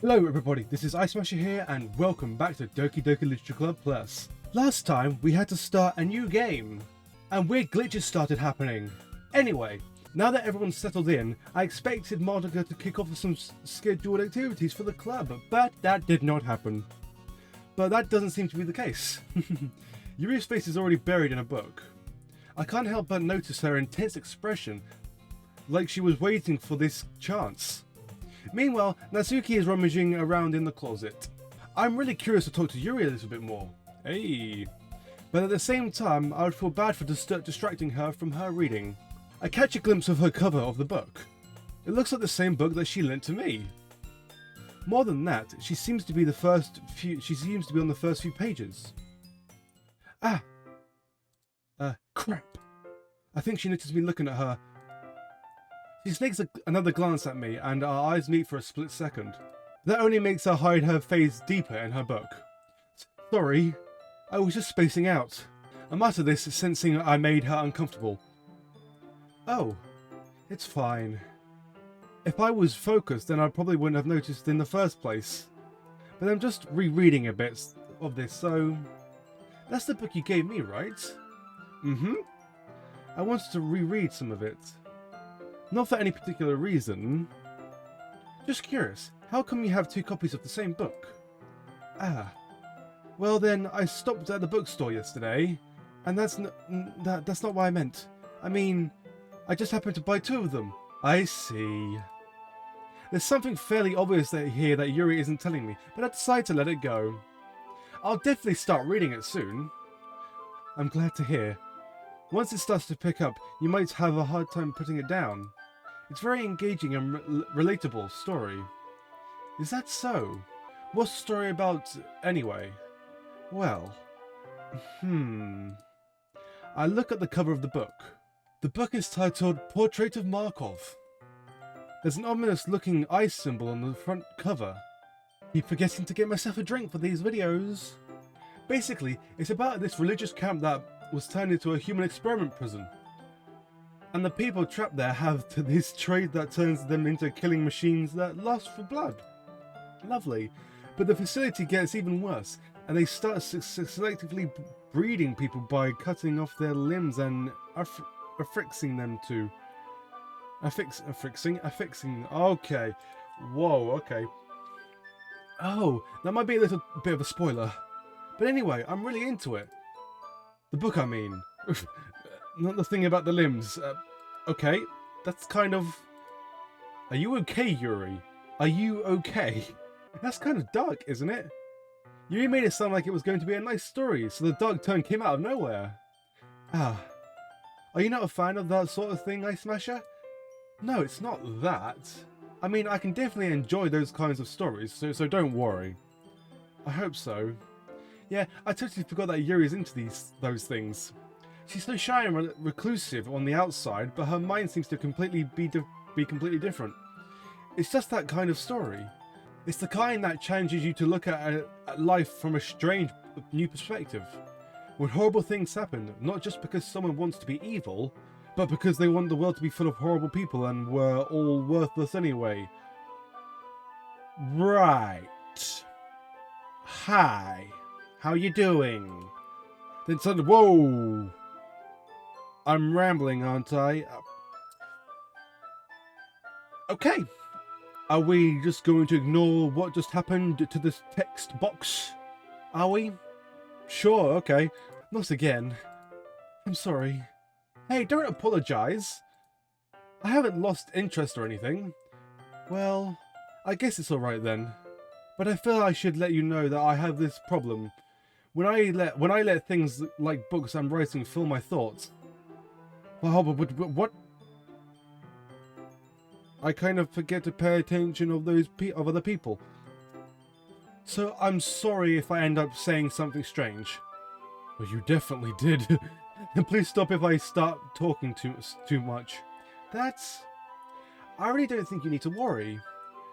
Hello everybody, this is Eyesmasher here and welcome back to Doki Doki Literature Club Plus. Last time we had to start a new game and weird glitches started happening. Anyway, now that everyone's settled in, I expected Monica to kick off with some scheduled activities for the club, but that did not happen. But that doesn't seem to be the case. Yuri's face is already buried in a book. I can't help but notice her intense expression, like she was waiting for this chance. Meanwhile, Natsuki is rummaging around in the closet. I'm really curious to talk to Yuri a little bit more. Hey. But at the same time, I would feel bad for distracting her from her reading. I catch a glimpse of her cover of the book. It looks like the same book that she lent to me. More than that, she seems to be on the first few pages. Crap. I think she noticed me looking at her. She sneaks another glance at me and our eyes meet for a split second. That only makes her hide her face deeper in her book. Sorry, I was just spacing out. I mutter this, sensing I made her uncomfortable. Oh, it's fine. If I was focused, then I probably wouldn't have noticed in the first place. But I'm just rereading a bit of this, so... That's the book you gave me, right? Mm-hmm. I wanted to reread some of it. Not for any particular reason. Just curious, how come you have two copies of the same book? Well then, I stopped at the bookstore yesterday, and that's not what I meant. I mean, I just happened to buy two of them. I see. There's something fairly obvious here that Yuri isn't telling me, but I decided to let it go. I'll definitely start reading it soon. I'm glad to hear. Once it starts to pick up, you might have a hard time putting it down. It's a very engaging and relatable story. Is that so? What's the story about, anyway? Well, I look at the cover of the book. The book is titled Portrait of Markov. There's an ominous-looking ice symbol on the front cover. Keep forgetting to get myself a drink for these videos. Basically, it's about this religious camp that was turned into a human experiment prison. And the people trapped there have this trait that turns them into killing machines that lust for blood. Lovely. But the facility gets even worse, and they start selectively breeding people by cutting off their limbs and affixing them to... Affixing... Okay. Whoa, okay. Oh, that might be a little bit of a spoiler. But anyway, I'm really into it. The book, I mean. Not the thing about the limbs. Okay, that's kind of... Are you okay, Yuri? Are you okay? That's kind of dark, isn't it? Yuri made it sound like it was going to be a nice story, so the dark tone came out of nowhere. Are you not a fan of that sort of thing, Eyesmasher? No, it's not that. I mean, I can definitely enjoy those kinds of stories, so don't worry. I hope so. Yeah, I totally forgot that Yuri's into those things. She's so shy and reclusive on the outside, but her mind seems to be completely different. It's just that kind of story. It's the kind that challenges you to look at life from a strange, new perspective. When horrible things happen, not just because someone wants to be evil, but because they want the world to be full of horrible people and we're all worthless anyway. Right. Hi. How you doing? Then suddenly, whoa! I'm rambling, aren't I? Okay. Are we just going to ignore what just happened to this text box? Are we? Sure, okay. Not again. I'm sorry. Hey, don't apologize. I haven't lost interest or anything. Well, I guess it's alright then. But I feel I should let you know that I have this problem. When I let things like books I'm writing fill my thoughts, what? I kind of forget to pay attention of other people. So I'm sorry if I end up saying something strange. Well, you definitely did. And please stop if I start talking too much. I really don't think you need to worry.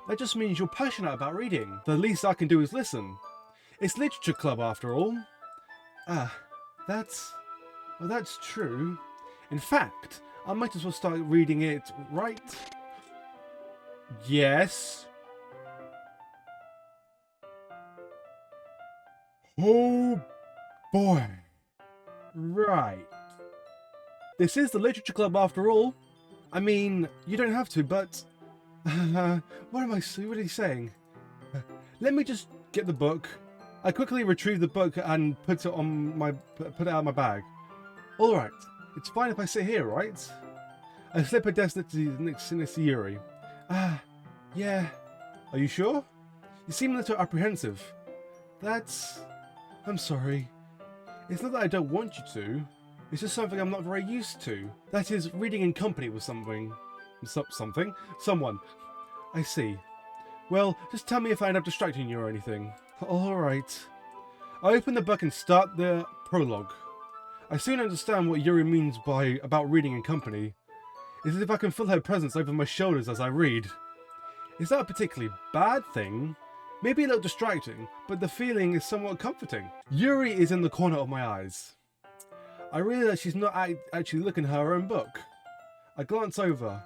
That just means you're passionate about reading. The least I can do is listen. It's literature club after all. That's true. In fact, I might as well start reading it, right? Yes. Oh boy. Right. This is the literature club after all. I mean, you don't have to, but... what am I really saying? Let me just get the book. I quickly retrieve the book and put it out of my bag. Alright, it's fine if I sit here, right? I slip a desk next to Yuri. Yeah. Are you sure? You seem a little apprehensive. I'm sorry. It's not that I don't want you to. It's just something I'm not very used to. That is, reading in company with someone. I see. Well, just tell me if I end up distracting you or anything. Alright. I open the book and start the prologue. I soon understand what Yuri means about reading in company. It's as if I can feel her presence over my shoulders as I read. Is that a particularly bad thing? Maybe a little distracting, but the feeling is somewhat comforting. Yuri is in the corner of my eyes. I realize she's not actually looking at her own book. I glance over.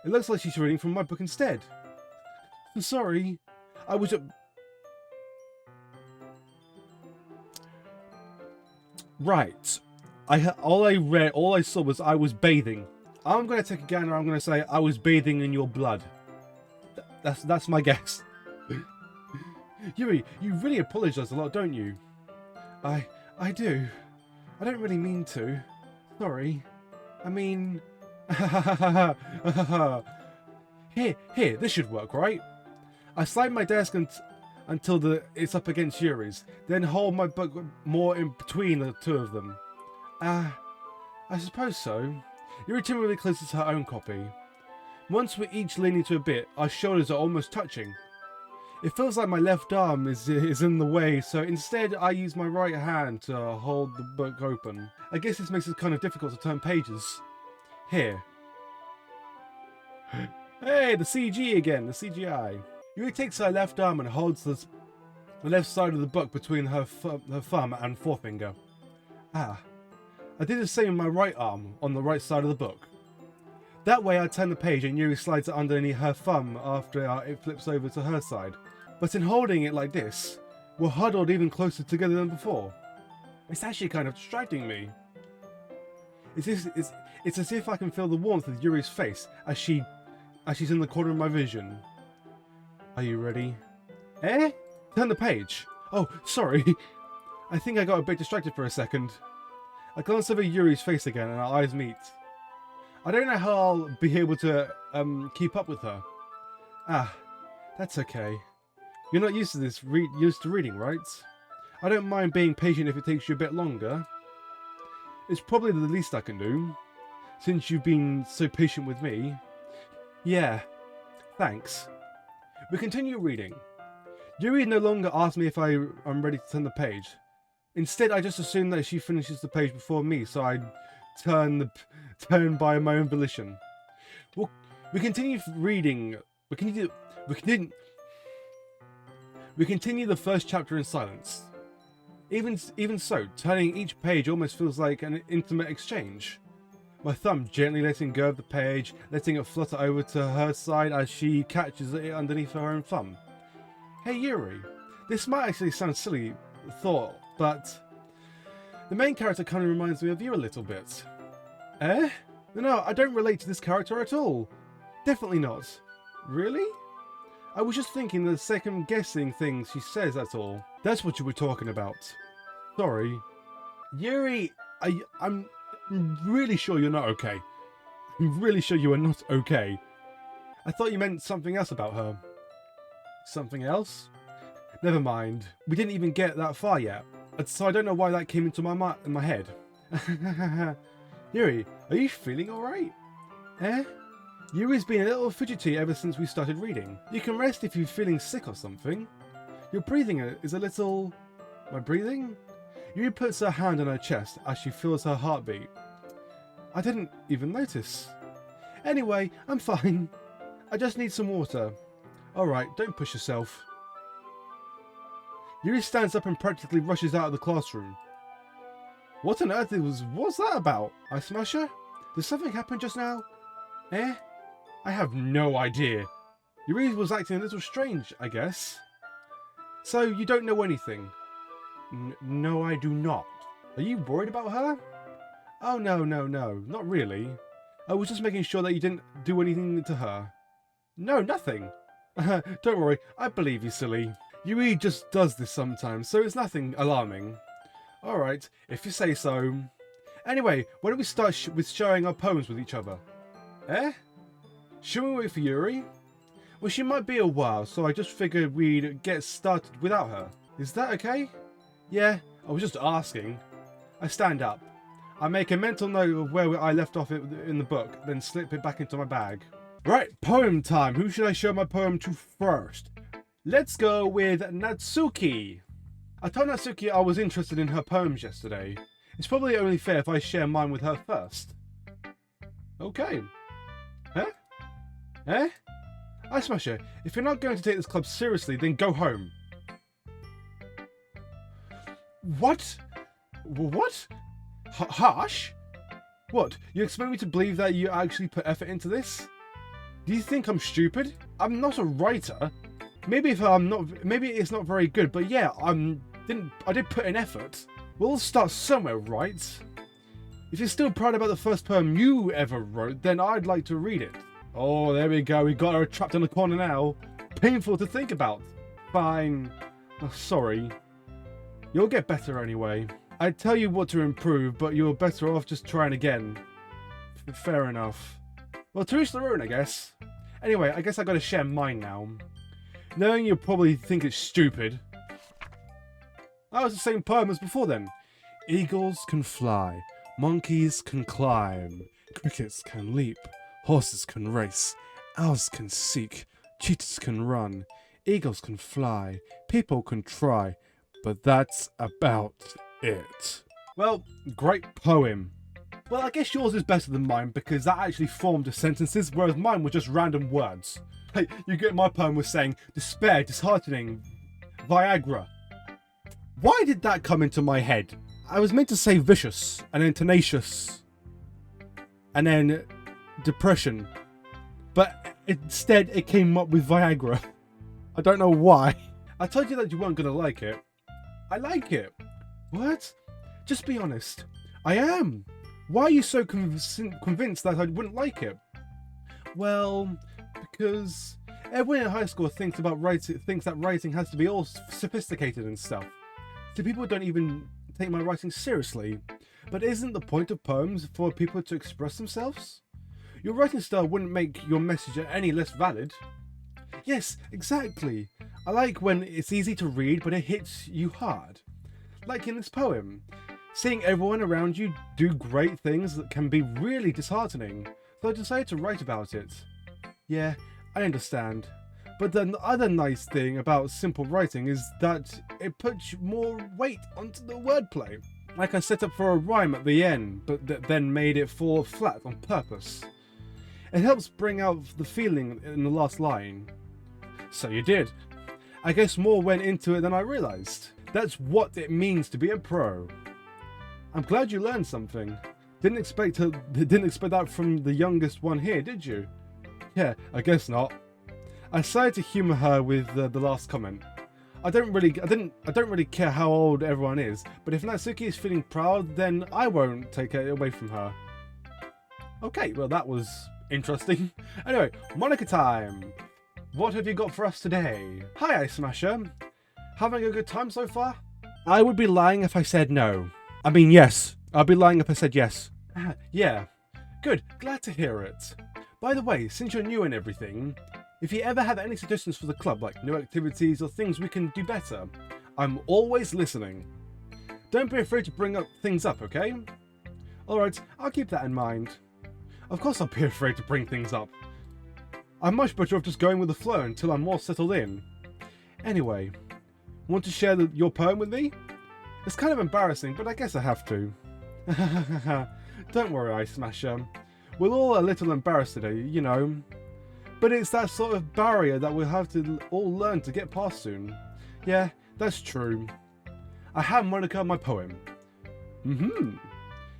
It looks like she's reading from my book instead. I'm sorry. I was... Right. All I saw was I was bathing. I'm going to take a gander. I'm going to say I was bathing in your blood. That's my guess. Yuri, you really apologise a lot, don't you? I do. I don't really mean to. Sorry. I mean... Here, this should work, right? I slide my desk until it's up against Yuri's, then hold my book more in between the two of them. I suppose so. Yuri timidly closes her own copy. Once we're each leaning to a bit, our shoulders are almost touching. It feels like my left arm is in the way, so instead I use my right hand to hold the book open. I guess this makes it kind of difficult to turn pages. Here. Hey, the CG again, the CGI. Yuri takes her left arm and holds the left side of the book between her thumb and forefinger. I did the same with my right arm on the right side of the book. That way I turn the page and Yuri slides it underneath her thumb after it flips over to her side. But in holding it like this, we're huddled even closer together than before. It's actually kind of distracting me. It's as if I can feel the warmth of Yuri's face as she's in the corner of my vision. Are you ready? Eh? Turn the page. Oh, sorry. I think I got a bit distracted for a second. I glance over Yuri's face again and our eyes meet. I don't know how I'll be able to keep up with her. That's okay. You're not used to reading, right? I don't mind being patient if it takes you a bit longer. It's probably the least I can do, since you've been so patient with me. Yeah, thanks. We continue reading. Yuri no longer asks me if I'm ready to turn the page. Instead, I just assume that she finishes the page before me, so I turn by my own volition. We continue reading. We continue the first chapter in silence. Even so, turning each page almost feels like an intimate exchange. My thumb gently letting go of the page, letting it flutter over to her side as she catches it underneath her own thumb. Hey Yuri, this might actually sound a silly thought, but the main character kind of reminds me of you a little bit. Eh? No, I don't relate to this character at all. Definitely not. Really? I was just thinking the second-guessing things she says, that's all. That's what you were talking about. Sorry. Yuri, I'm really sure you're not okay. I'm really sure you are not okay. I thought you meant something else about her. Something else? Never mind. We didn't even get that far yet, so I don't know why that came into my head. Yuri, are you feeling alright? Eh? Yuri's been a little fidgety ever since we started reading. You can rest if you're feeling sick or something. Your breathing is a little... My breathing? Yuri puts her hand on her chest as she feels her heartbeat. I didn't even notice. Anyway, I'm fine. I just need some water. Alright, don't push yourself. Yuri stands up and practically rushes out of the classroom. What on earth what's that about? Eyesmasher? Did something happen just now? Eh? I have no idea. Yuri was acting a little strange, I guess. So, you don't know anything? No, I do not. Are you worried about her? Oh, no, not really. I was just making sure that you didn't do anything to her. No, nothing. Don't worry, I believe you, silly. Yuri just does this sometimes, so it's nothing alarming. Alright, if you say so. Anyway, why don't we start with sharing our poems with each other? Eh? Should we wait for Yuri? Well, she might be a while, so I just figured we'd get started without her. Is that okay? Yeah, I was just asking. I stand up. I make a mental note of where I left off in the book, then slip it back into my bag. Right, poem time. Who should I show my poem to first? Let's go with Natsuki. I told Natsuki I was interested in her poems yesterday. It's probably only fair if I share mine with her first. Okay. Huh? Eh? Eyesmasher, if you're not going to take this club seriously, then go home. What? What? Harsh? What? You expect me to believe that you actually put effort into this? Do you think I'm stupid? I'm not a writer. Maybe it's not very good, but yeah, I did put in effort. We'll start somewhere, right? If you're still proud about the first poem you ever wrote, then I'd like to read it. Oh, there we go. We got her trapped in the corner now. Painful to think about. Fine. Oh, sorry. You'll get better anyway. I'd tell you what to improve, but you're better off just trying again. Fair enough. Well, to each their own, I guess. Anyway, I guess I gotta share mine now. Knowing you'll probably think it's stupid. That was the same poem as before then. Eagles can fly, monkeys can climb, crickets can leap, horses can race, owls can seek, cheetahs can run, eagles can fly, people can try, but that's about it. Well, great poem. Well, I guess yours is better than mine because that actually formed the sentences, whereas mine were just random words. Like, you get my poem was saying despair, disheartening, Viagra. Why did that come into my head? I was meant to say vicious, and then tenacious, and then depression, but instead it came up with Viagra. I don't know why. I told you that you weren't gonna like it. I like it. What? Just be honest. I am. Why are you so convinced that I wouldn't like it? Well, because everyone in high school thinks that writing has to be all sophisticated and stuff. So people don't even take my writing seriously. But isn't the point of poems for people to express themselves? Your writing style wouldn't make your message any less valid. Yes, exactly. I like when it's easy to read, but it hits you hard. Like in this poem. Seeing everyone around you do great things that can be really disheartening, so I decided to write about it. Yeah, I understand. But the other nice thing about simple writing is that it puts more weight onto the wordplay. Like I set up for a rhyme at the end, but then made it fall flat on purpose. It helps bring out the feeling in the last line. So you did. I guess more went into it than I realised. That's what it means to be a pro. I'm glad you learned something. Didn't expect that from the youngest one here, did you? Yeah, I guess not. I decided to humour her with the last comment. I don't really care how old everyone is, but if Natsuki is feeling proud, then I won't take it away from her. Okay, well that was interesting. Anyway, Monica time. What have you got for us today? Hi, Eyesmasher. Having a good time so far? I would be lying if I said no. I mean, yes. I'd be lying if I said yes. Yeah. Good. Glad to hear it. By the way, since you're new and everything, if you ever have any suggestions for the club, like new activities or things we can do better, I'm always listening. Don't be afraid to bring things up, okay? Alright, I'll keep that in mind. Of course I'll be afraid to bring things up. I'm much better off just going with the flow until I'm more settled in. Anyway, want to share your poem with me? It's kind of embarrassing, but I guess I have to. Don't worry, Eyesmasher. We're all a little embarrassed today, you know. But it's that sort of barrier that we'll have to all learn to get past soon. Yeah, that's true. I have Monica my poem.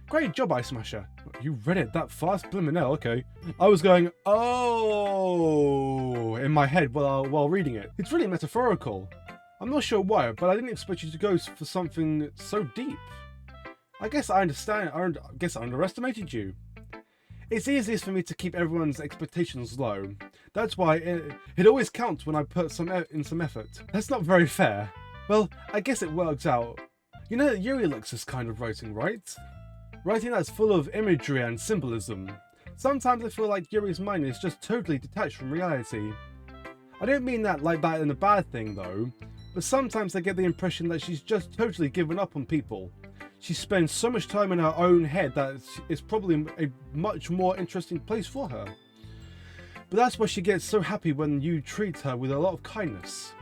Great job, Eyesmasher. You read it that fast, blimmin' hell, okay. I was going, oh, in my head while reading it. It's really metaphorical. I'm not sure why, but I didn't expect you to go for something so deep. I guess I understand. I guess I underestimated you. It's easiest for me to keep everyone's expectations low. That's why it always counts when I put in some effort. That's not very fair. Well, I guess it works out. You know that Yuri likes this kind of writing, right? Writing that's full of imagery and symbolism. Sometimes I feel like Yuri's mind is just totally detached from reality. I don't mean that like that in a bad thing though, but sometimes I get the impression that she's just totally given up on people. She spends so much time in her own head that it's probably a much more interesting place for her. But that's why she gets so happy when you treat her with a lot of kindness.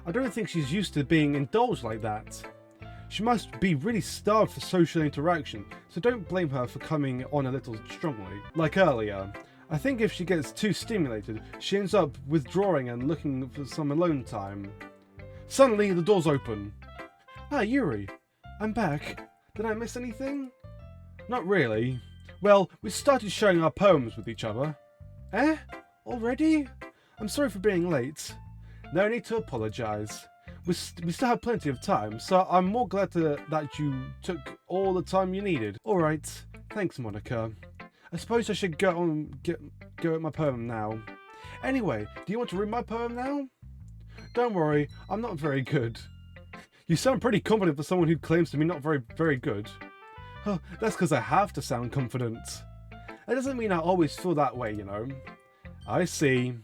I don't think she's used to being indulged like that. She must be really starved for social interaction, so don't blame her for coming on a little strongly. Like earlier, I think if she gets too stimulated, she ends up withdrawing and looking for some alone time. Suddenly, the doors open. Ah, Yuri, I'm back. Did I miss anything? Not really. Well, we started sharing our poems with each other. Eh? Already? I'm sorry for being late. No need to apologise. We still have plenty of time, so I'm more glad that you took all the time you needed. Alright, thanks Monica. I suppose I should go at my poem now. Anyway, do you want to read my poem now? Don't worry, I'm not very good. You sound pretty confident for someone who claims to be not very good. Oh, that's because I have to sound confident. That doesn't mean I always feel that way, you know. I see.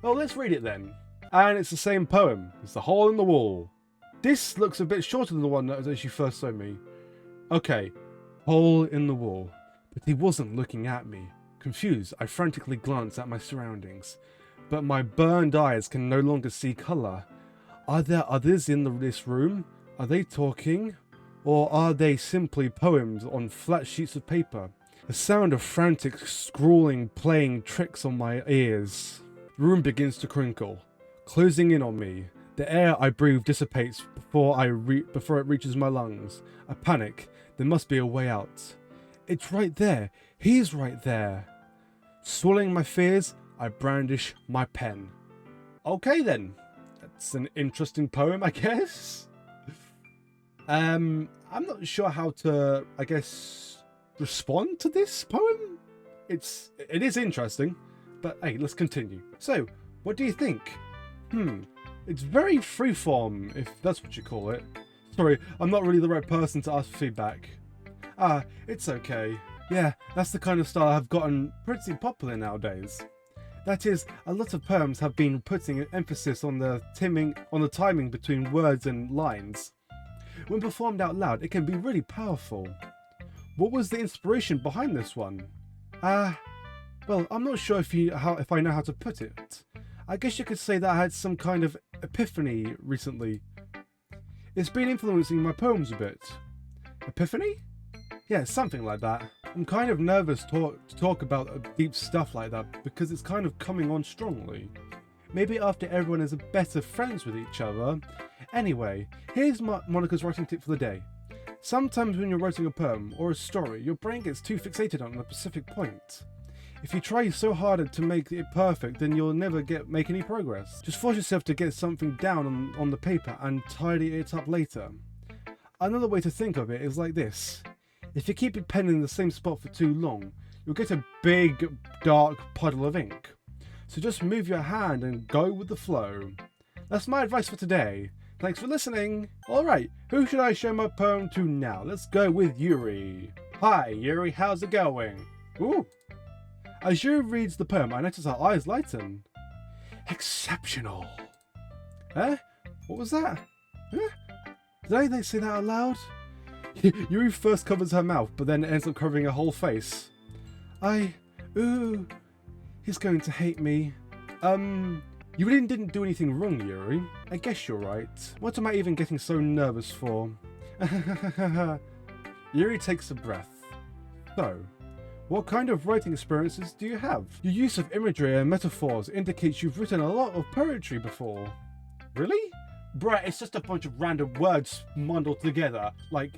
Well, let's read it then. And it's the same poem. It's The Hole in the Wall. This looks a bit shorter than the one that you first showed me. Okay, hole in the wall. But he wasn't looking at me. Confused, I frantically glanced at my surroundings. But my burned eyes can no longer see colour. Are there others in this room? Are they talking? Or are they simply poems on flat sheets of paper? The sound of frantic scrawling playing tricks on my ears. The room begins to crinkle, closing in on me. The air I breathe dissipates before it reaches my lungs. I panic. There must be a way out. It's right there. He's right there. Swallowing my fears, I brandish my pen. Okay then. That's an interesting poem, I guess. I'm not sure how to, I guess, respond to this poem. It is interesting, but hey, let's continue. So, what do you think? It's very freeform, if that's what you call it. Sorry, I'm not really the right person to ask for feedback. Ah, it's okay. Yeah, that's the kind of style I've gotten pretty popular nowadays. That is, a lot of poems have been putting an emphasis on the timing between words and lines. When performed out loud, it can be really powerful. What was the inspiration behind this one? Well, I'm not sure if I know how to put it. I guess you could say that I had some kind of epiphany recently. It's been influencing my poems a bit. Epiphany? Yeah, something like that. I'm kind of nervous to talk about deep stuff like that because it's kind of coming on strongly. Maybe after everyone is better friends with each other. Anyway, here's Monica's writing tip for the day. Sometimes when you're writing a poem or a story, your brain gets too fixated on a specific point. If you try so hard to make it perfect, then you'll never make any progress. Just force yourself to get something down on the paper and tidy it up later. Another way to think of it is like this. If you keep your pen in the same spot for too long, you'll get a big, dark puddle of ink. So just move your hand and go with the flow. That's my advice for today. Thanks for listening. Alright, who should I show my poem to now? Let's go with Yuri. Hi, Yuri, how's it going? Ooh. As Yuri reads the poem, I notice her eyes lighten. Exceptional. Huh? What was that? Huh? Did I say that out loud? Yuri first covers her mouth, but then ends up covering her whole face. Ooh, he's going to hate me. You really didn't do anything wrong, Yuri. I guess you're right. What am I even getting so nervous for? Yuri takes a breath. So, what kind of writing experiences do you have? Your use of imagery and metaphors indicates you've written a lot of poetry before. Really? Bruh, it's just a bunch of random words bundled together, like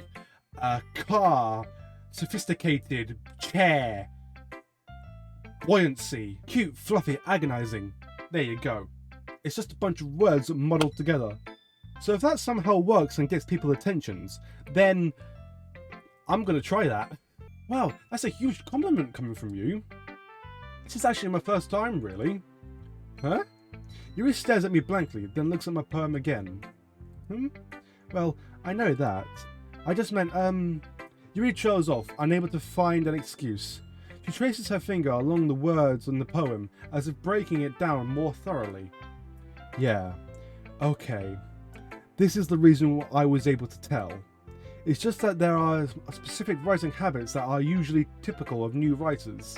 car, sophisticated, chair, buoyancy, cute, fluffy, agonizing. There you go. It's just a bunch of words muddled together. So if that somehow works and gets people's attentions, then I'm gonna try that. Wow, that's a huge compliment coming from you. This is actually my first time, really. Huh? Yuri stares at me blankly, then looks at my poem again. Well, I know that. I just meant, Yuri trails off, unable to find an excuse. She traces her finger along the words in the poem, as if breaking it down more thoroughly. Yeah, okay. This is the reason I was able to tell. It's just that there are specific writing habits that are usually typical of new writers.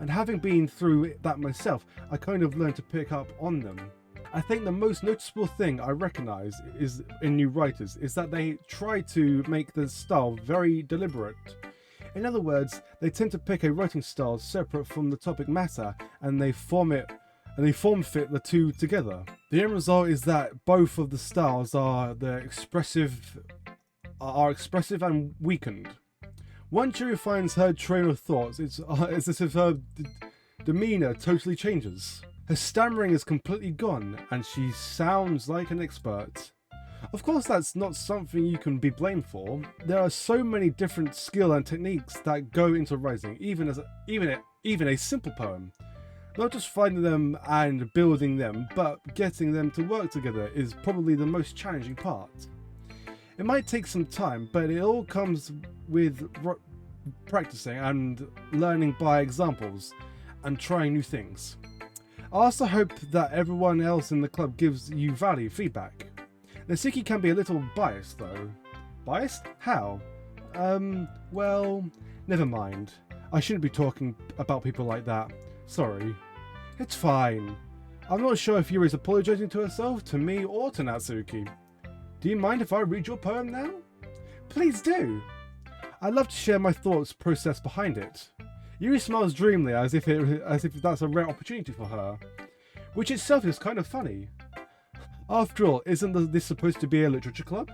And having been through that myself, I kind of learned to pick up on them. I think the most noticeable thing I recognise is in new writers is that they try to make the style very deliberate. In other words, they tend to pick a writing style separate from the topic matter and they form fit the two together. The end result is that both of the styles are expressive and weakened. Once Yuri finds her train of thoughts, it's as if her demeanour totally changes. Her stammering is completely gone, and she sounds like an expert. Of course, that's not something you can be blamed for. There are so many different skill and techniques that go into writing, even a simple poem. Not just finding them and building them, but getting them to work together is probably the most challenging part. It might take some time, but it all comes with practicing and learning by examples and trying new things. I also hope that everyone else in the club gives you valid feedback. Natsuki can be a little biased though. Biased? How? Well, never mind. I shouldn't be talking about people like that. Sorry. It's fine. I'm not sure if Yuri's apologising to herself, to me, or to Natsuki. Do you mind if I read your poem now? Please do. I'd love to share my thoughts process behind it. Yuri smiles dreamily as if that's a rare opportunity for her, which itself is kind of funny. After all, isn't this supposed to be a literature club?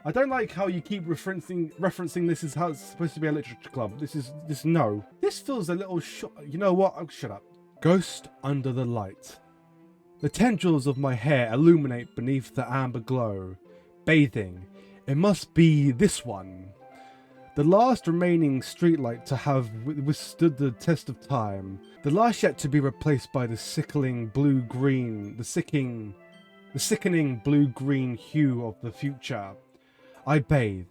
I don't like how you keep referencing this as how it's supposed to be a literature club. No. This feels a little you know what? Oh, shut up. Ghost under the light. The tendrils of my hair illuminate beneath the amber glow. Bathing. It must be this one. The last remaining streetlight to have withstood the test of time. The last yet to be replaced by the sickening blue-green hue of the future. I bathe.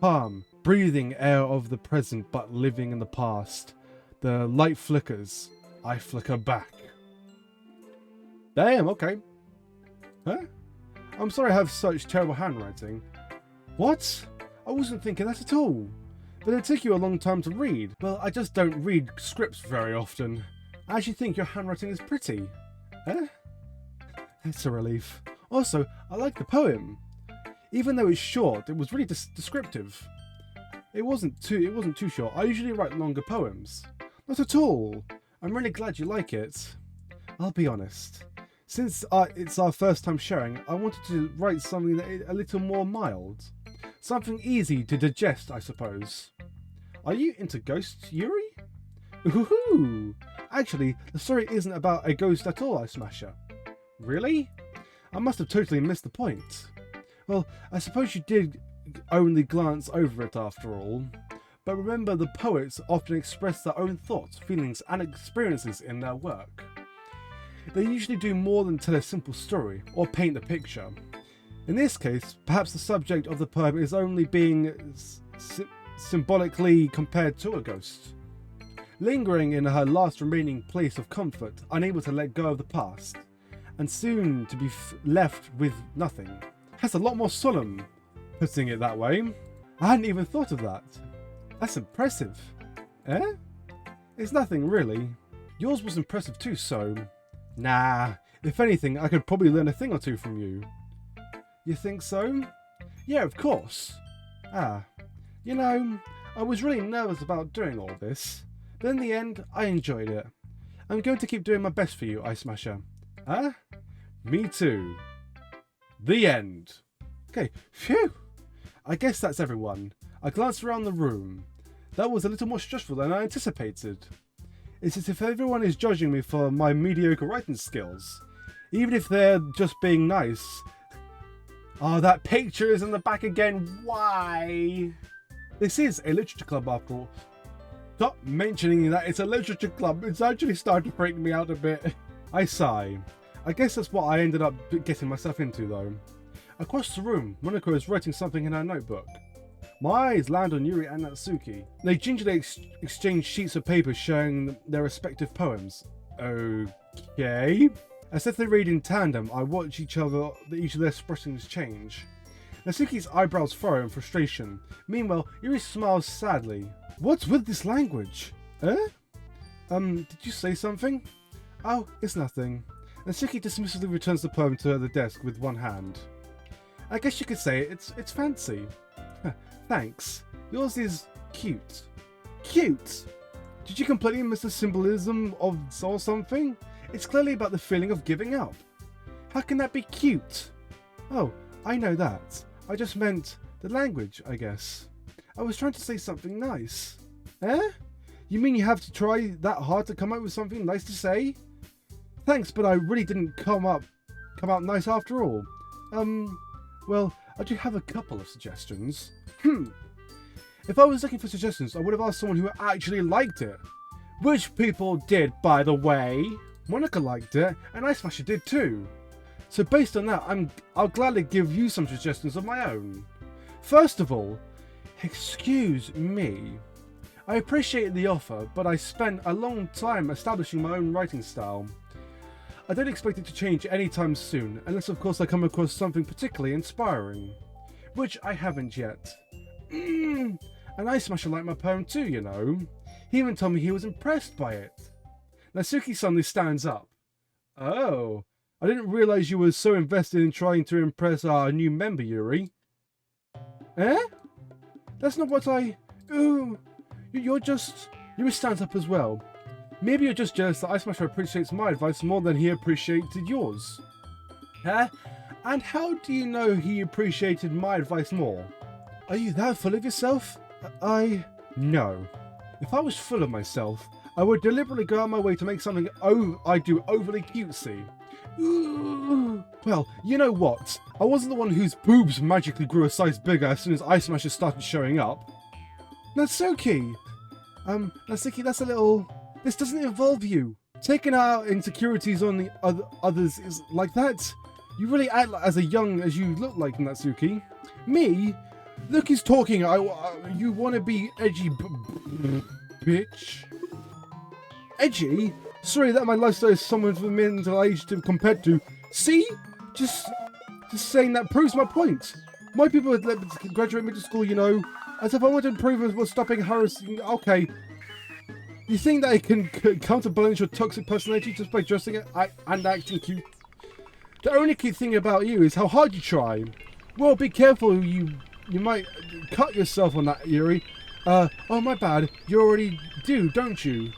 Calm, breathing air of the present but living in the past. The light flickers. I flicker back. Damn, okay. Huh? I'm sorry I have such terrible handwriting. What? I wasn't thinking that at all. But it took you a long time to read. Well, I just don't read scripts very often. I actually think your handwriting is pretty. Eh? That's a relief. Also, I like the poem. Even though it's short, it was really descriptive. It wasn't too short. I usually write longer poems. Not at all. I'm really glad you like it. I'll be honest. Since it's our first time sharing, I wanted to write something that is a little more mild. Something easy to digest, I suppose. Are you into ghosts, Yuri? Ooh! Actually, the story isn't about a ghost at all, Eyesmasher. Really? I must have totally missed the point. Well, I suppose you did only glance over it after all. But remember, the poets often express their own thoughts, feelings, and experiences in their work. They usually do more than tell a simple story or paint a picture. In this case, perhaps the subject of the poem is only being symbolically compared to a ghost. Lingering in her last remaining place of comfort, unable to let go of the past, and soon to be left with nothing. That's a lot more solemn, putting it that way. I hadn't even thought of that. That's impressive. Eh? It's nothing really. Yours was impressive too, so... Nah, if anything, I could probably learn a thing or two from you. You think so? Yeah, of course. You know, I was really nervous about doing all this, but in the end, I enjoyed it. I'm going to keep doing my best for you, Eyesmasher. Me too. The end. Okay, phew. I guess that's everyone. I glanced around the room. That was a little more stressful than I anticipated. It's as if everyone is judging me for my mediocre writing skills. Even if they're just being nice, Oh, that picture is in the back again. Why? This is a literature club after all. Stop mentioning that it's a literature club. It's actually starting to freak me out a bit. I sigh. I guess that's what I ended up getting myself into though. Across the room, Monaco is writing something in her notebook. My eyes land on Yuri and Natsuki. They gingerly exchange sheets of paper showing their respective poems. Okay. As if they read in tandem, I watch each of their expressions change. Natsuki's eyebrows furrow in frustration. Meanwhile, Yuri smiles sadly. What's with this language? Did you say something? Oh, it's nothing. Natsuki dismissively returns the poem to the desk with one hand. I guess you could say it's fancy. Thanks. Yours is cute. Cute? Did you completely miss the symbolism of or something? It's clearly about the feeling of giving up. How can that be cute? Oh, I know that. I just meant the language, I guess. I was trying to say something nice. You mean you have to try that hard to come up with something nice to say? Thanks, but I really didn't come out nice after all. Well, I do have a couple of suggestions. If I was looking for suggestions, I would have asked someone who actually liked it. Which people did, by the way. Monica liked it, and Eyesmasher did too. So based on that, I'll gladly give you some suggestions of my own. First of all, excuse me. I appreciate the offer, but I spent a long time establishing my own writing style. I don't expect it to change anytime soon, unless of course I come across something particularly inspiring. Which I haven't yet. And Eyesmasher liked my poem too, you know. He even told me he was impressed by it. Natsuki suddenly stands up. Oh, I didn't realise you were so invested in trying to impress our new member, Yuri. That's not what I... Ooh, Yuri stands up as well. Maybe you're just jealous that Eyesmasher appreciates my advice more than he appreciated yours. And how do you know he appreciated my advice more? Are you that full of yourself? No. If I was full of myself, I would deliberately go out my way to make something I do overly cutesy. Ooh. Well, you know what? I wasn't the one whose boobs magically grew a size bigger as soon as Eyesmasher started showing up. Natsuki! Natsuki, that's a little... This doesn't involve you. Taking out insecurities on the others is like that. You really act as young as you look like, Natsuki. Me? Look, he's talking. You want to be edgy, bitch? Edgy? Sorry that my lifestyle is someone from mental age to compared to. See? Just saying that proves my point. My people would let me graduate middle school, you know. As if I want to improve was stopping harassing. Okay. You think that I can counterbalance your toxic personality just by dressing it and acting cute? The only key thing about you is how hard you try. Well, be careful. You might cut yourself on that, Yuri. Oh, my bad. You already do, don't you?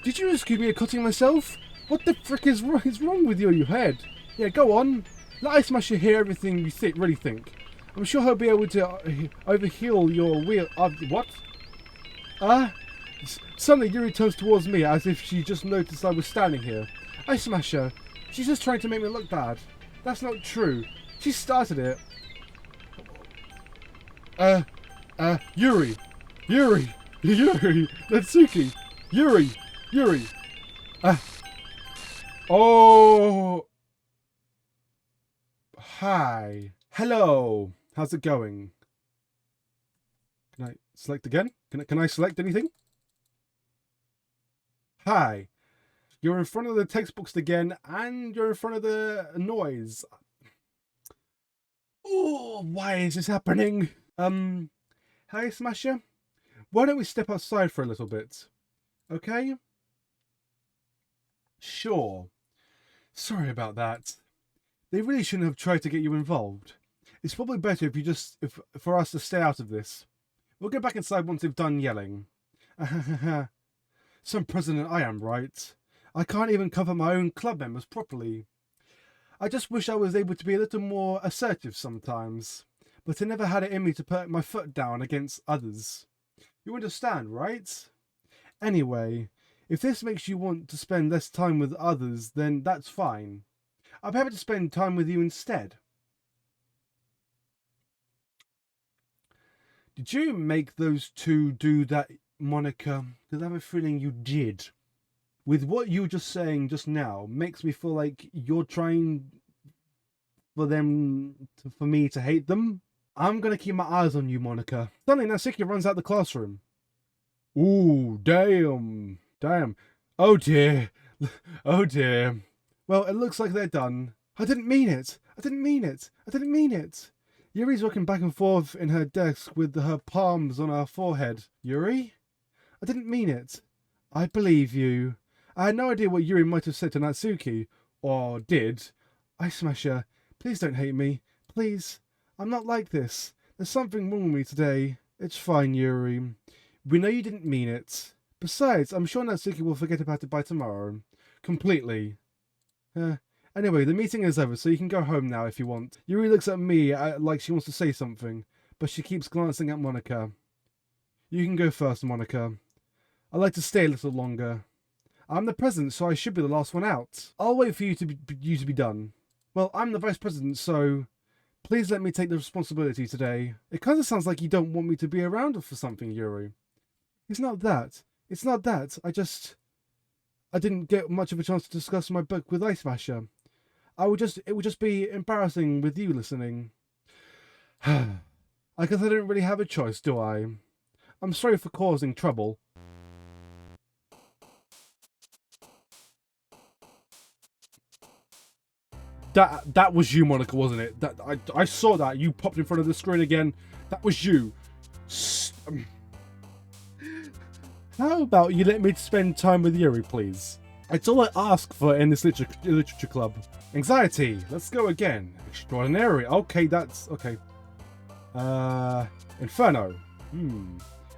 Did you just give me a cutting myself? What the frick is wrong with your head? Yeah, go on. Let Eyesmasher hear everything you really think. I'm sure he'll be able to overheal your wheel. What? Suddenly Yuri turns towards me as if she just noticed I was standing here. Eyesmasher, she's just trying to make me look bad. That's not true. She started it. Yuri, Natsuki, Yuri. Oh. Hi. Hello. How's it going? Can I select again? Can I select anything? Hi. You're in front of the textbooks again, and you're in front of the noise. Oh, why is this happening? Hi, Smasher. Why don't we step outside for a little bit? Okay? Sure. Sorry about that. They really shouldn't have tried to get you involved. It's probably better for us to stay out of this. We'll get back inside once they've done yelling. Some president I am, right? I can't even cover my own club members properly. I just wish I was able to be a little more assertive sometimes, but I never had it in me to put my foot down against others. You understand, right? Anyway, if this makes you want to spend less time with others, then that's fine. I'm happy to spend time with you instead. Did you make those two do that, Monica? Because I have a feeling you did. With what you were just saying just now, makes me feel like you're trying for for me to hate them. I'm gonna keep my eyes on you, Monica. Suddenly, Natsuki runs out the classroom. Ooh, damn. Damn. Oh dear. Oh dear. Well, it looks like they're done. I didn't mean it. I didn't mean it. I didn't mean it. Yuri's walking back and forth in her desk with her palms on her forehead. Yuri? I didn't mean it. I believe you. I had no idea what Yuri might have said to Natsuki. Or did. Eyesmasher, please don't hate me. Please. I'm not like this. There's something wrong with me today. It's fine, Yuri. We know you didn't mean it. Besides, I'm sure Natsuki will forget about it by tomorrow. Completely. Anyway, the meeting is over, so you can go home now if you want. Yuri looks at me like she wants to say something, but she keeps glancing at Monica. You can go first, Monica. I'd like to stay a little longer. I'm the president, so I should be the last one out. I'll wait for you to be done. Well, I'm the vice president, so please let me take the responsibility today. It kind of sounds like you don't want me to be around for something, Yuri. It's not that. It's not that. I didn't get much of a chance to discuss my book with Eyesmasher. It would just be embarrassing with you listening. I guess I don't really have a choice, do I? I'm sorry for causing trouble. That was you, Monica, wasn't it? I saw that. You popped in front of the screen again. That was you. How about you let me spend time with Yuri, please? It's all I ask for in this literature club. Anxiety. Let's go again. Extraordinary. Okay, that's... okay. Inferno.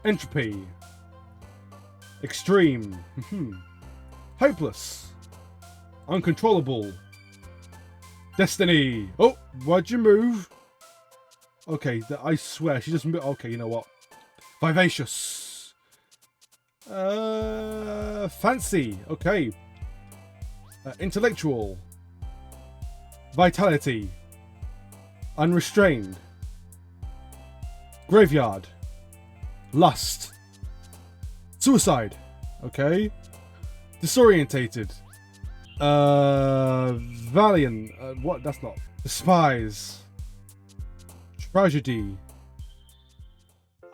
Entropy. Extreme. Hopeless. Uncontrollable. Destiny. Oh, why'd you move? Okay, I swear, she just moved. Okay, you know what? Vivacious. Fancy. Okay. Intellectual. Vitality. Unrestrained. Graveyard. Lust. Suicide. Okay. Disorientated. Valiant. What? That's not. Despise. Tragedy.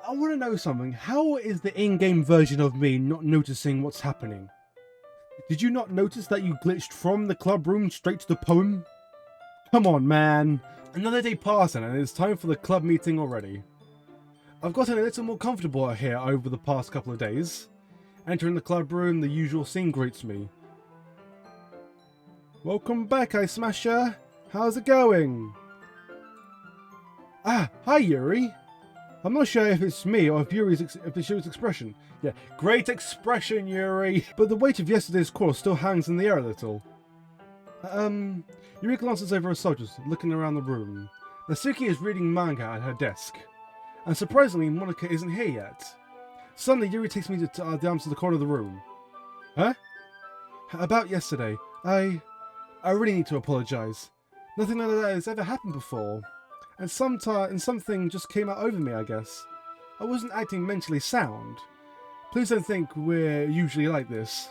I want to know something. How is the in-game version of me not noticing what's happening? Did you not notice that you glitched from the club room straight to the poem? Come on, man. Another day passing and it's time for the club meeting already. I've gotten a little more comfortable here over the past couple of days. Entering the club room, the usual scene greets me. Welcome back, Eyesmasher. How's it going? Ah, hi Yuri. I'm not sure if it's me or if it's Yuri's expression. Yeah, great expression, Yuri. But the weight of yesterday's course still hangs in the air a little. Yuri glances over her soldiers, looking around the room. Natsuki is reading manga at her desk. And surprisingly, Monica isn't here yet. Suddenly, Yuri takes me down to the corner of the room. Huh? About yesterday, I really need to apologise. Nothing like that has ever happened before. And something just came out over me, I guess. I wasn't acting mentally sound. Please don't think we're usually like this.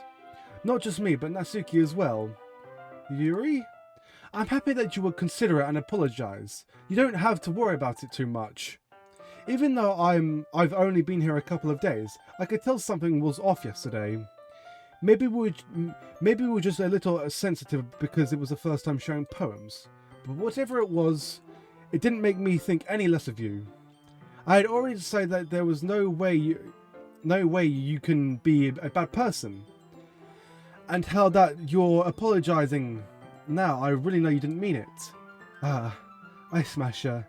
Not just me, but Natsuki as well. Yuri? I'm happy that you would consider it and apologise. You don't have to worry about it too much. Even though I've only been here a couple of days, I could tell something was off yesterday. Maybe we were just a little sensitive because it was the first time sharing poems. But whatever it was, it didn't make me think any less of you. I had already decided that there was no way you can be a bad person. And how that you're apologising now, I really know you didn't mean it. Ah, Eyesmasher.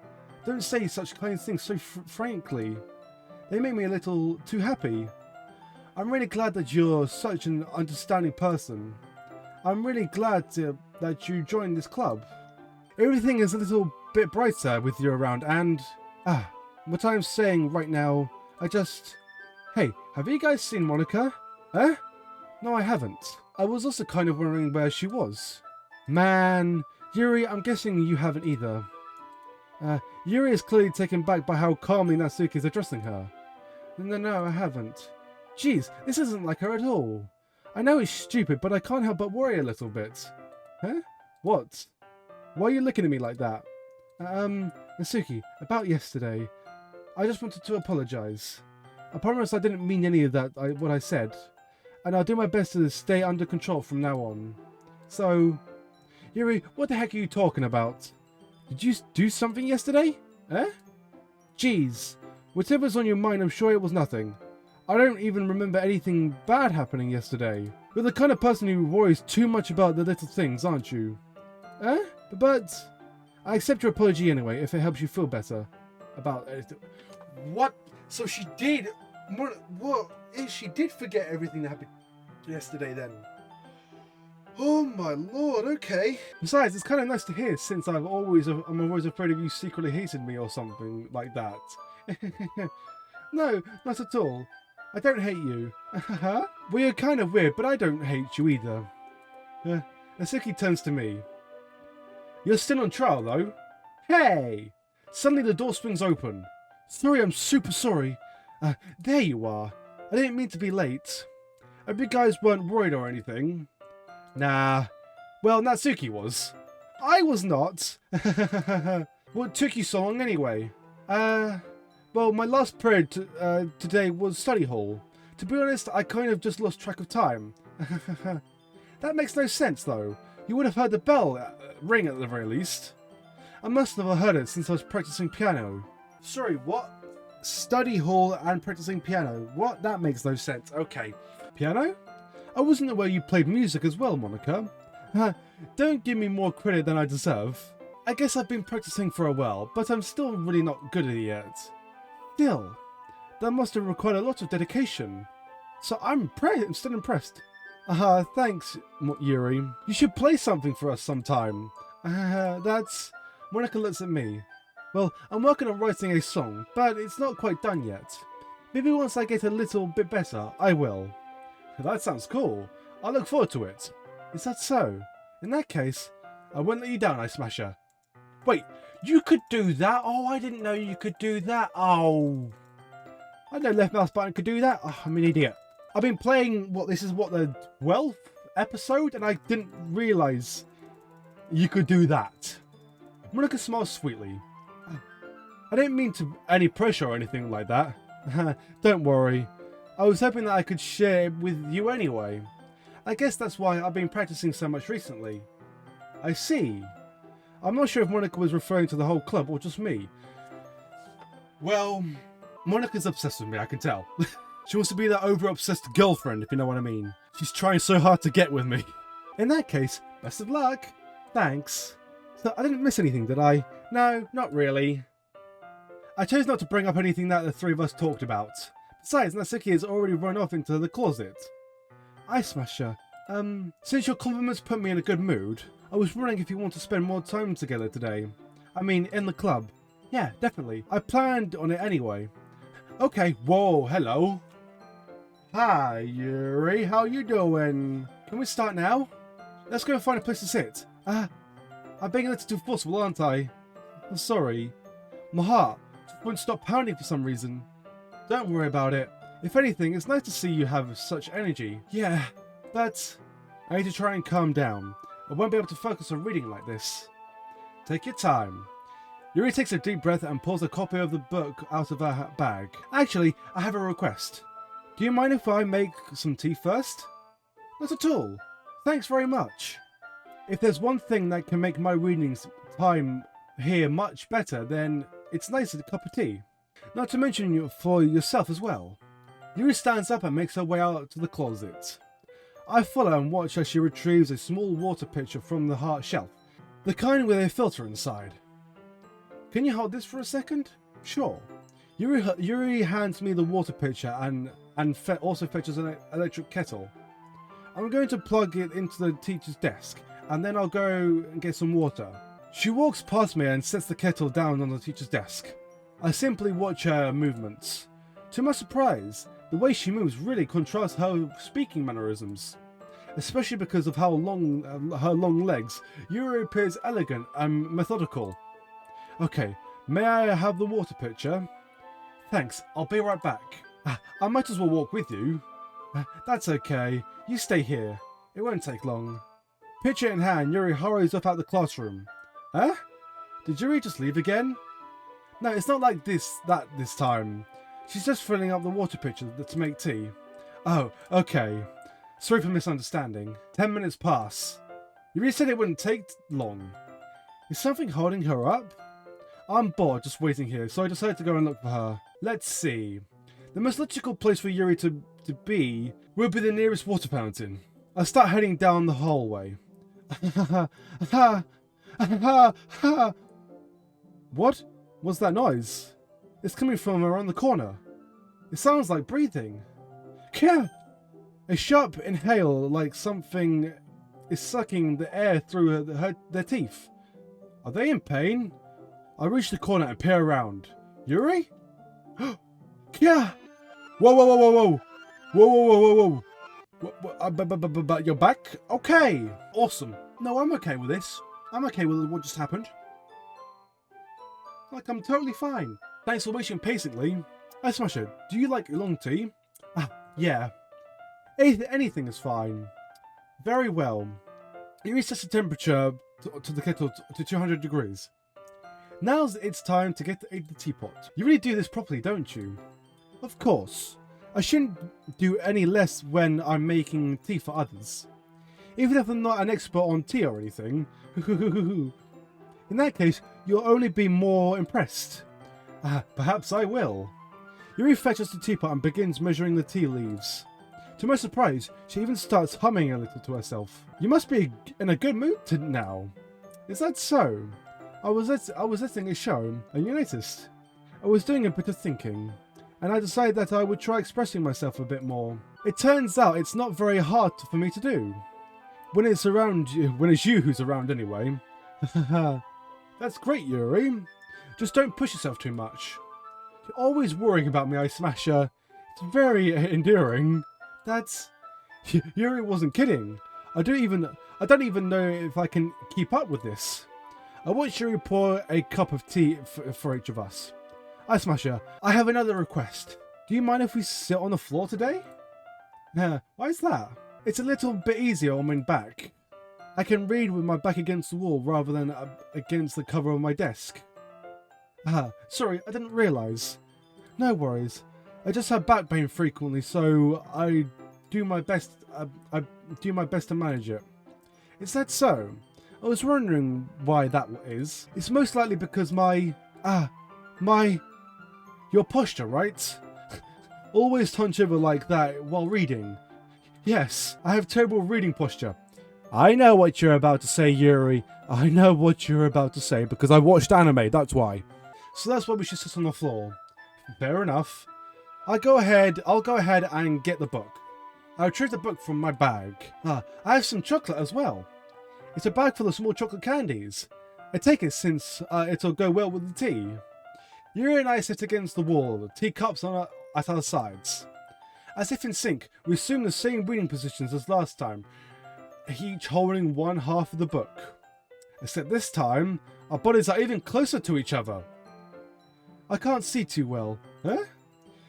Don't say such kind things so frankly. They make me a little too happy. I'm really glad that you're such an understanding person. I'm really glad that you joined this club. Everything is a little bit brighter with you around and... what I'm saying right now, Hey, have you guys seen Monica? Huh? No, I haven't. I was also kind of wondering where she was. Man, Yuri, I'm guessing you haven't either. Yuri is clearly taken back by how calmly Natsuki is addressing her. No, I haven't. Jeez, this isn't like her at all. I know it's stupid, but I can't help but worry a little bit. Huh? What? Why are you looking at me like that? Natsuki, about yesterday. I just wanted to apologize. I promise I didn't mean any of that, what I said. And I'll do my best to stay under control from now on. So, Yuri, what the heck are you talking about? Did you do something yesterday? Eh? Jeez. Whatever's on your mind, I'm sure it was nothing. I don't even remember anything bad happening yesterday. You're the kind of person who worries too much about the little things, aren't you? Eh? But I accept your apology anyway, if it helps you feel better. About it. What? So she did... What? She did forget everything that happened yesterday then. Oh my lord, okay. Besides, it's kind of nice to hear since I'm always afraid of you secretly hating me or something like that. No, not at all. I don't hate you. Well, you're kind of weird, but I don't hate you either. Natsuki turns to me. You're still on trial though. Hey! Suddenly the door swings open. Sorry, I'm super sorry. There you are. I didn't mean to be late. I hope you guys weren't worried or anything. Nah. Well, Natsuki was. I was not. What took you so long anyway? Well, my last period today was study hall. To be honest, I kind of just lost track of time. That makes no sense though. You would have heard the bell ring at the very least. I must have heard it since I was practicing piano. Sorry, what? Study hall and practicing piano. What? That makes no sense. Okay. Piano? I wasn't aware you played music as well, Monica. Don't give me more credit than I deserve. I guess I've been practicing for a while, but I'm still really not good at it yet. Still, that must have required a lot of dedication. So I'm still impressed. Thanks, Yuri. You should play something for us sometime. That's... Monica looks at me. Well, I'm working on writing a song, but it's not quite done yet. Maybe once I get a little bit better, I will. That sounds cool. I look forward to it. Is that so? In that case, I won't let you down, Eyesmasher. Wait, you could do that? Oh, I didn't know you could do that. Oh. I didn't know left mouse button could do that. Oh, I'm an idiot. I've been playing, this is the 12th episode, and I didn't realise you could do that. Monica smiles sweetly. I didn't mean to any pressure or anything like that. Don't worry. I was hoping that I could share it with you anyway. I guess that's why I've been practicing so much recently. I see. I'm not sure if Monica was referring to the whole club or just me. Well, Monica's obsessed with me, I can tell. She wants to be that over-obsessed girlfriend, if you know what I mean. She's trying so hard to get with me. In that case, best of luck. Thanks. So I didn't miss anything, did I? No, not really. I chose not to bring up anything that the three of us talked about. Besides, Natsuki has already run off into the closet. Eyesmasher, since your compliments put me in a good mood, I was wondering if you want to spend more time together today. I mean, in the club. Yeah, definitely. I planned on it anyway. Okay, whoa, hello. Hi, Yuri, how you doing? Can we start now? Let's go and find a place to sit. I'm being a little too forceful, aren't I? I'm sorry. My heart just won't stop pounding for some reason. Don't worry about it. If anything, it's nice to see you have such energy. Yeah, but I need to try and calm down. I won't be able to focus on reading like this. Take your time. Yuri takes a deep breath and pulls a copy of the book out of her bag. Actually, I have a request. Do you mind if I make some tea first? Not at all. Thanks very much. If there's one thing that can make my reading time here much better, then it's nice a cup of tea. Not to mention for yourself as well. Yuri stands up and makes her way out to the closet. I follow and watch as she retrieves a small water pitcher from the heart shelf, the kind with a filter inside. Can you hold this for a second? Sure. Yuri hands me the water pitcher and also fetches an electric kettle. I'm going to plug it into the teacher's desk, and then I'll go and get some water. She walks past me and sets the kettle down on the teacher's desk. I simply watch her movements. To my surprise, the way she moves really contrasts her speaking mannerisms. Especially because of how long her long legs, Yuri appears elegant and methodical. Okay, May I have the water pitcher? Thanks, I'll be right back. I might as well walk with you. That's okay. You stay here. It won't take long. Pitcher in hand, Yuri hurries off out the classroom. Huh? Did Yuri just leave again? No, it's not like this time. She's just filling up the water pitcher to make tea. Oh, okay. Sorry for misunderstanding. 10 minutes pass. Yuri said it wouldn't take long. Is something holding her up? I'm bored just waiting here, so I decided to go and look for her. Let's see. The most logical place for Yuri to be would be the nearest water fountain. I start heading down the hallway. What? What's that noise? It's coming from around the corner. It sounds like breathing. Kia! A sharp inhale like something is sucking the air through their teeth. Are they in pain? I reach the corner and peer around. Yuri? Kia! Whoa, whoa, whoa, whoa, whoa! Whoa, whoa, whoa, whoa, whoa! But you're back? Okay! Awesome. No, I'm okay with this. I'm okay with what just happened. Like, I'm totally fine. Thanks for waiting patiently. Eyesmasher, do you like long tea? Yeah. Anything is fine. Very well. You reset the temperature to the kettle to 200 degrees. Now's it's time to get the teapot. You really do this properly, don't you? Of course. I shouldn't do any less when I'm making tea for others. Even if I'm not an expert on tea or anything. In that case, you'll only be more impressed. Perhaps I will. Yuri fetches the teapot and begins measuring the tea leaves. To my surprise, she even starts humming a little to herself. You must be in a good mood now. Is that so? I was editing a show, and you noticed. I was doing a bit of thinking, and I decided that I would try expressing myself a bit more. It turns out it's not very hard for me to do. When it's you who's around anyway. That's great, Yuri. Just don't push yourself too much. You're always worrying about me, Eyesmasher. It's very endearing. Yuri wasn't kidding. I don't even know if I can keep up with this. I watch Yuri pour a cup of tea for each of us. Eyesmasher, I have another request. Do you mind if we sit on the floor today? Why is that? It's a little bit easier on my back. I can read with my back against the wall rather than against the cover of my desk. Sorry, I didn't realise. No worries. I just have back pain frequently, so I do my best. I do my best to manage it. Is that so? I was wondering why that is. It's most likely because your posture, right? Always hunch over like that while reading. Yes, I have terrible reading posture. I know what you're about to say, Yuri. I know what you're about to say because I watched anime, that's why. So that's why we should sit on the floor. Fair enough. I'll go ahead and get the book. I retrieve the book from my bag. I have some chocolate as well. It's a bag full of small chocolate candies. I take it since it'll go well with the tea. Yuri and I sit against the wall, teacups at our sides. As if in sync, we assume the same reading positions as last time, each holding one half of the book. Except this time, our bodies are even closer to each other. I can't see too well. Huh?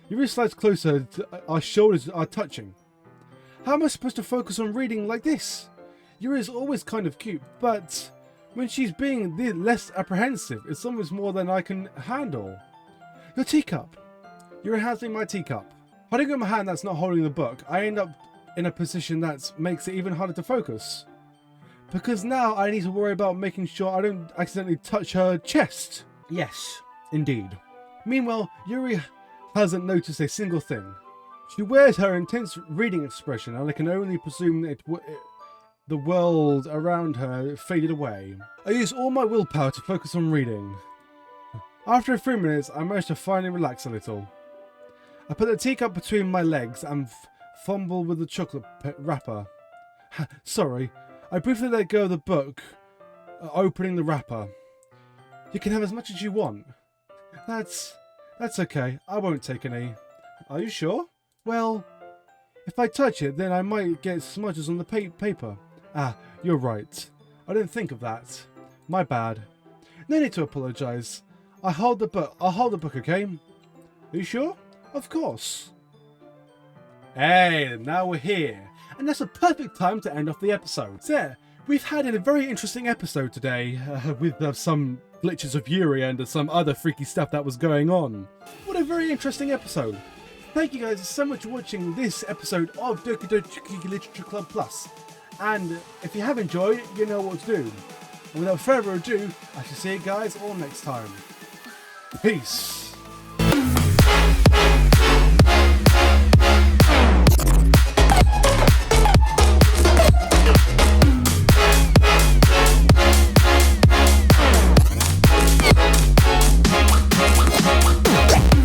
Yuri slides closer, our shoulders are touching. How am I supposed to focus on reading like this? Yuri is always kind of cute, but when she's being less apprehensive, it's almost more than I can handle. Your teacup. Yuri hands me my teacup. Holding in my hand that's not holding the book, I end up in a position that makes it even harder to focus. Because now I need to worry about making sure I don't accidentally touch her chest. Yes, indeed. Meanwhile, Yuri hasn't noticed a single thing. She wears her intense reading expression, and I can only presume that the world around her faded away. I use all my willpower to focus on reading. After a few minutes, I manage to finally relax a little. I put the teacup between my legs and fumble with the chocolate wrapper. Sorry, I briefly let go of the book, opening the wrapper. You can have as much as you want. That's okay, I won't take any. Are you sure? Well, if I touch it, then I might get smudges on the paper. You're right. I didn't think of that. My bad. No need to apologise. I'll hold the book, okay? Are you sure? Of course. Hey, now we're here. And that's a perfect time to end off the episode. So yeah, we've had a very interesting episode today, with some glitches of Yuri and some other freaky stuff that was going on. What a very interesting episode. Thank you guys so much for watching this episode of Doki Doki Literature Club Plus. And if you have enjoyed, you know what to do. And without further ado, I shall see you guys all next time. Peace.